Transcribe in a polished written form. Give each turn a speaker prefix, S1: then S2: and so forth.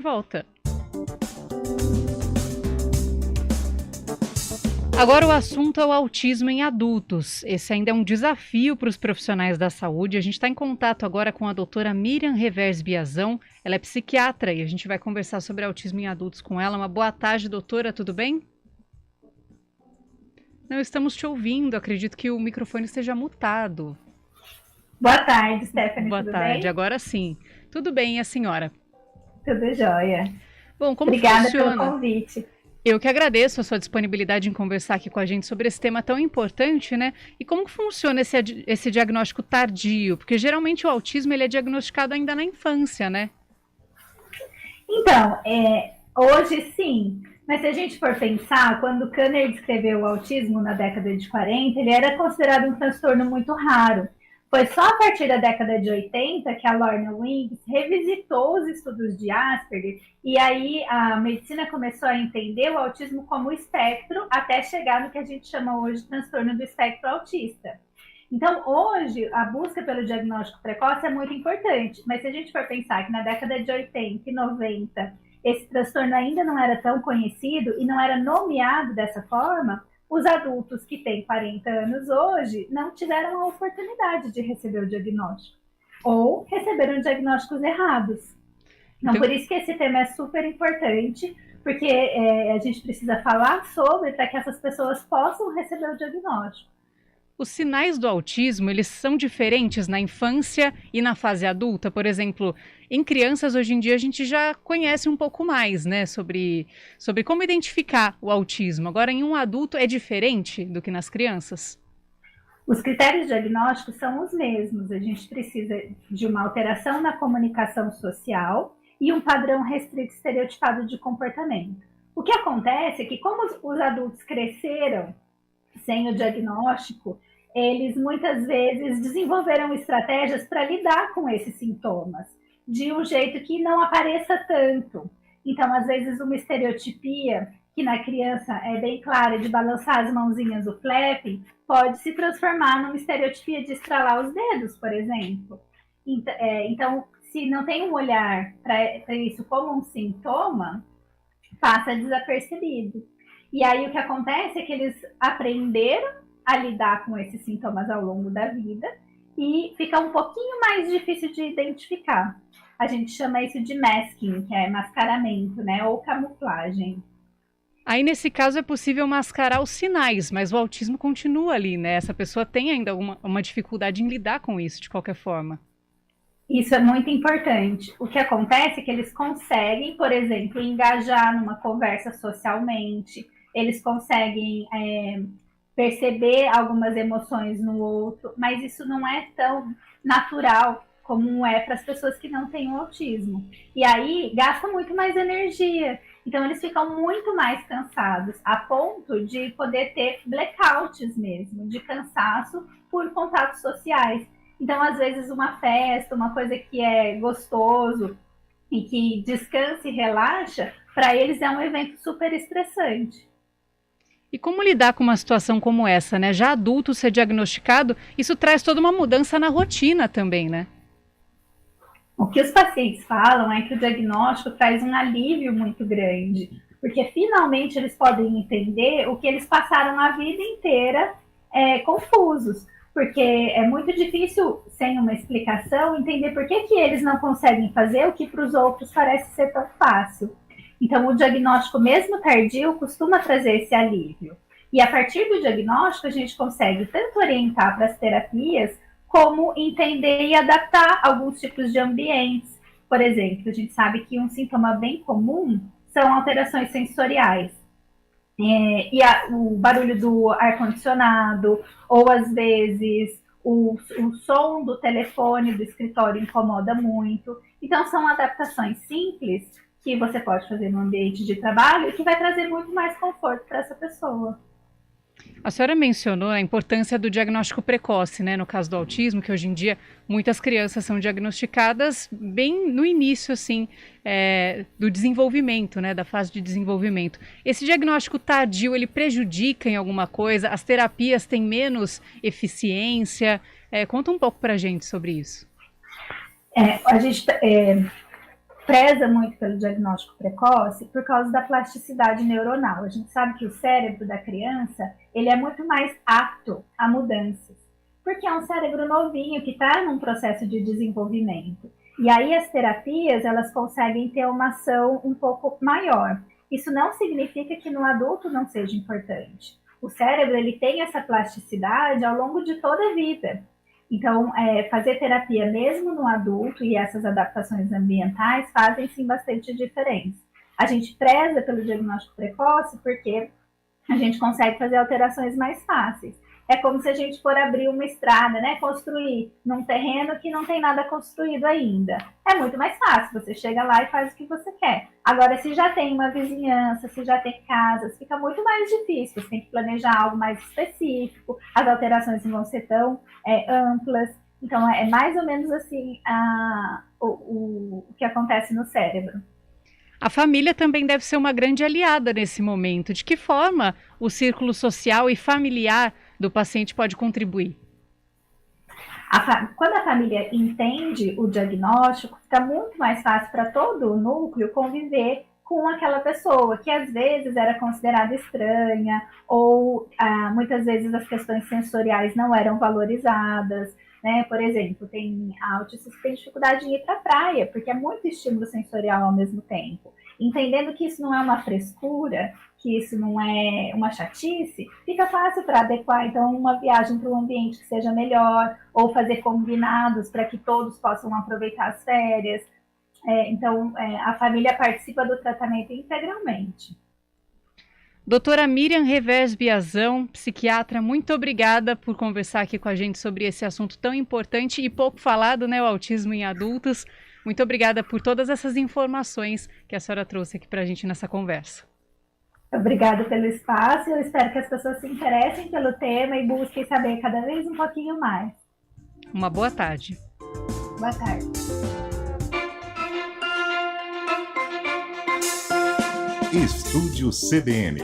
S1: Volta. Agora o assunto é o autismo em adultos. Esse ainda é um desafio para os profissionais da saúde. A gente está em contato agora com a doutora Miriam Revers Biazão. Ela é psiquiatra e a gente vai conversar sobre autismo em adultos com ela. Uma boa tarde, doutora, tudo bem? Não estamos te ouvindo, acredito que o microfone esteja mutado.
S2: Boa tarde, Stephanie,
S1: Boa
S2: tudo
S1: tarde,
S2: bem?
S1: agora sim. Tudo bem, e a senhora?
S2: Tudo jóia.
S1: Bom, como
S2: Obrigada pelo
S1: funciona?
S2: convite.
S1: Eu que agradeço a sua disponibilidade em conversar aqui com a gente sobre esse tema tão importante, né? E como que funciona esse diagnóstico tardio? Porque geralmente o autismo ele é diagnosticado ainda na infância, né?
S2: Então, hoje sim, mas se a gente for pensar, quando Kanner descreveu o autismo na década de 40, ele era considerado um transtorno muito raro. Foi só a partir da década de 80 que a Lorna Wings revisitou os estudos de Asperger e aí a medicina começou a entender o autismo como espectro até chegar no que a gente chama hoje de transtorno do espectro autista. Então, hoje, a busca pelo diagnóstico precoce é muito importante, mas se a gente for pensar que na década de 80 e 90 esse transtorno ainda não era tão conhecido e não era nomeado dessa forma, os adultos que têm 40 anos hoje não tiveram a oportunidade de receber o diagnóstico ou receberam diagnósticos errados. Então,
S1: Então,
S2: por isso que esse tema é super importante, porque a gente precisa falar sobre para que essas pessoas possam receber o diagnóstico.
S1: os sinais do autismo, eles são diferentes na infância e na fase adulta? Por exemplo, em crianças, hoje em dia, a gente já conhece um pouco mais, né, sobre como identificar o autismo. Agora, em um adulto, é diferente do que nas crianças?
S2: Os critérios diagnósticos são os mesmos. A gente precisa de uma alteração na comunicação social e um padrão restrito estereotipado de comportamento. O que acontece é que, como os adultos cresceram sem o diagnóstico, eles muitas vezes desenvolveram estratégias para lidar com esses sintomas de um jeito que não apareça tanto. Então, às vezes, uma estereotipia que na criança é bem clara de balançar as mãozinhas, o flapping, pode se transformar numa estereotipia de estralar os dedos, por exemplo. Então, se não tem um olhar para isso como um sintoma, passa desapercebido. E aí o que acontece é que eles aprenderam a lidar com esses sintomas ao longo da vida e fica um pouquinho mais difícil de identificar. A gente chama isso de masking, que é mascaramento, né, ou camuflagem.
S1: Aí, nesse caso, é possível mascarar os sinais, mas o autismo continua ali, né? Essa pessoa tem ainda uma dificuldade em lidar com isso, de qualquer forma.
S2: Isso é muito importante. O que acontece é que eles conseguem, por exemplo, engajar numa conversa socialmente, eles conseguem perceber algumas emoções no outro, mas isso não é tão natural como é para as pessoas que não têm o autismo. E aí gasta muito mais energia. Então eles ficam muito mais cansados, a ponto de poder ter blackouts mesmo, de cansaço por contatos sociais. Então, às vezes, uma festa, uma coisa que é gostoso e que descansa e relaxa, para eles é um evento super estressante.
S1: E como lidar com uma situação como essa, né? Já adulto ser diagnosticado, isso traz toda uma mudança na rotina também, né?
S2: O que os pacientes falam é que o diagnóstico traz um alívio muito grande, porque finalmente eles podem entender o que eles passaram a vida inteira confusos. Porque é muito difícil, sem uma explicação, entender por que eles não conseguem fazer o que para os outros parece ser tão fácil. Então, o diagnóstico, mesmo tardio, costuma trazer esse alívio. E a partir do diagnóstico, a gente consegue tanto orientar para as terapias, como entender e adaptar alguns tipos de ambientes. Por exemplo, a gente sabe que um sintoma bem comum são alterações sensoriais. O barulho do ar-condicionado, ou às vezes o som do telefone do escritório incomoda muito. Então, são adaptações simples que você pode fazer no ambiente de trabalho e que vai trazer muito mais conforto para essa pessoa.
S1: A senhora mencionou a importância do diagnóstico precoce, né? No caso do autismo, que hoje em dia muitas crianças são diagnosticadas bem no início, assim, do desenvolvimento, né? Da fase de desenvolvimento. Esse diagnóstico tardio, ele prejudica em alguma coisa? As terapias têm menos eficiência? Conta um pouco pra gente sobre isso.
S2: A gente preza muito pelo diagnóstico precoce por causa da plasticidade neuronal. A gente sabe que o cérebro da criança, ele é muito mais apto a mudanças, porque é um cérebro novinho que está num processo de desenvolvimento. E aí as terapias, elas conseguem ter uma ação um pouco maior. Isso não significa que no adulto não seja importante. O cérebro, ele tem essa plasticidade ao longo de toda a vida. Então, fazer terapia mesmo no adulto e essas adaptações ambientais fazem sim bastante diferença. A gente preza pelo diagnóstico precoce porque a gente consegue fazer alterações mais fáceis. É como se a gente for abrir uma estrada, né? Construir num terreno que não tem nada construído ainda. É muito mais fácil, você chega lá e faz o que você quer. Agora, se já tem uma vizinhança, se já tem casas, fica muito mais difícil. Você tem que planejar algo mais específico, as alterações não vão ser tão amplas. Então, é mais ou menos assim o que acontece no cérebro.
S1: A família também deve ser uma grande aliada nesse momento. De que forma o círculo social e familiar do paciente pode contribuir?
S2: Quando a família entende o diagnóstico, fica muito mais fácil para todo o núcleo conviver com aquela pessoa que às vezes era considerada estranha ou muitas vezes as questões sensoriais não eram valorizadas. Né? Por exemplo, tem autistas que têm dificuldade de ir para a praia, porque é muito estímulo sensorial ao mesmo tempo. Entendendo que isso não é uma frescura, que isso não é uma chatice, fica fácil para adequar, então, uma viagem para um ambiente que seja melhor, ou fazer combinados para que todos possam aproveitar as férias. Então, a família participa do tratamento integralmente.
S1: Doutora Miriam Revers Biazão, psiquiatra, muito obrigada por conversar aqui com a gente sobre esse assunto tão importante e pouco falado, né, o autismo em adultos. Muito obrigada por todas essas informações que a senhora trouxe aqui para a gente nessa conversa.
S2: Obrigada pelo espaço, eu espero que as pessoas se interessem pelo tema e busquem saber cada vez um pouquinho mais.
S1: Uma boa tarde.
S2: Boa tarde.
S3: Estúdio CBN.